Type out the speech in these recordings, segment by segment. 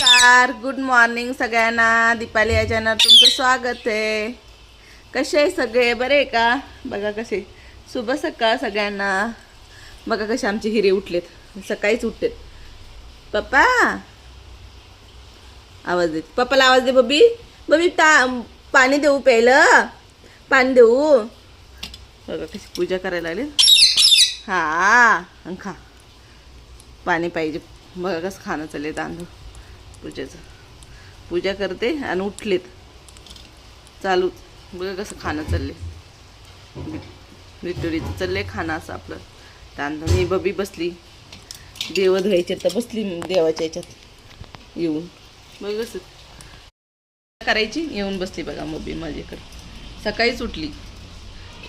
नमस्कार, good morning सगळ्यांना. दीपाली या चॅनल तुमचं स्वागत आहे. कसे आहे सगळे, बरे आहे का? बघा कसे शुभ सकाळ सगळ्यांना. बघा कसे आमचे हिरे उठलेत, सकाळीच उठलेत. पप्पा आवाज दे, पप्पाला आवाज दे. बबी बबी पाणी देऊ, प्यायलं पाणी देऊ. बघा कशी पूजा करायला लागली. हा खा, पाणी पाहिजे. बघा कसं खाणं चालले तांदूळ. पूजेचं पूजा करते आणि उठलेत चालू. बघा कसं खाणं चालले. विक्टोरीचं चाललंय खाणं असं आपलं. तांदूळ मी बबी बसली देव धुवायचे तर बसली देवाच्या याच्यात येऊन. बघ कसं करायची येऊन बसली. बघा बबी माझ्याकडे सकाळीच उठली.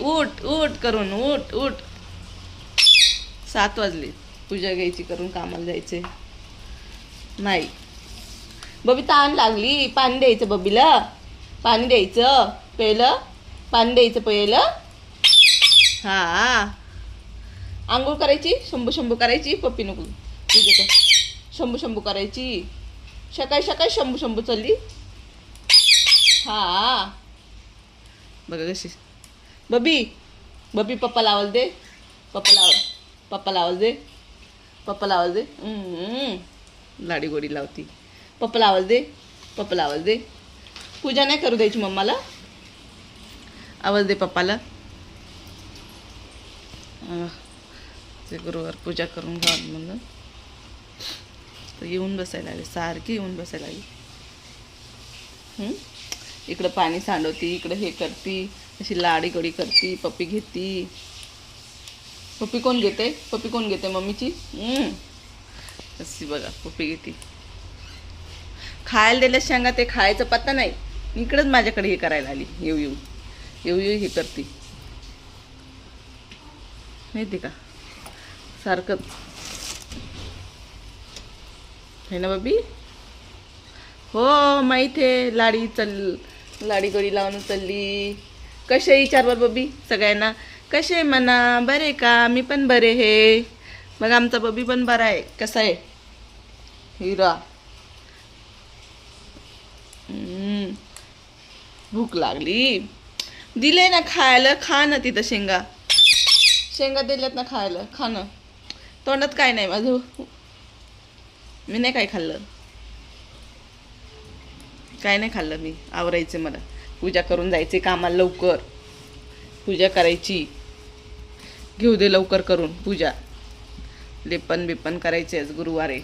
उठ उठ करून उठ उठ. 7 वाजले. पूजा घ्यायची करून कामाला जायचे. नाही बबी ताण लागली. पाणी द्यायचं बबीला, पाणी द्यायचं पहिलं, पाणी द्यायचं पहिलं. हा आंघोळ करायची, शंभू शंभू करायची. पप्पी नको तुझे शंभू शंभू करायची. सकाळी सकाळी शंभू शंभू चालली. हा बघा कशी बबी. बबी पप्पाला आवाज दे, पप्पाला आवाज, पप्पाला आवाज दे, पप्पाला आवाज दे. लाडी गोडी लावती. पप्पाला आवाज दे, पप्पाला आवाज दे. पूजा नाही करू द्यायची मम्माला. आवाज दे पप्पाला. ते गुरुवार पूजा करून घ्या म्हणून तर येऊन बसायला लागले. सारखी येऊन बसायला लागली. इकडं पाणी सांडवती, इकडं हे करती, अशी लाडी गोडी करती. पप्पी घेती. पप्पी कोण घेते? पप्पी कोण घेते? मम्मीची. अशी बघा पप्पी घेते. खायला दिल्या शेंगा ते खायचं पत्ता नाही. इकडंच माझ्याकडे हे करायला आली. येऊ येऊ येऊ येऊ हे करते माहिती का सारखं है ना बबी. हो माहीत आहे. लाडी गोडी लावून चालली. कसे विचार बर बबी सगळ्यांना. कसे म्हणा, बरे का? मी पण बरे हे. मग आमचा बबी पण बरा आहे. कसा आहे हिरा. भूक लागली. दिले ना खायला, खा ना. तिथं शेंगा दिल्यात ना खायला, खा ना. तोंडात काय नाही माझं. मी नाही काय खाल्लं, काय नाही खाल्लं मी. आवरायचं मला. पूजा करून जायचे कामाला लवकर. पूजा करायची. घेऊ दे लवकर करून पूजा. लेपन बिपन करायचे. आज गुरुवार आहे.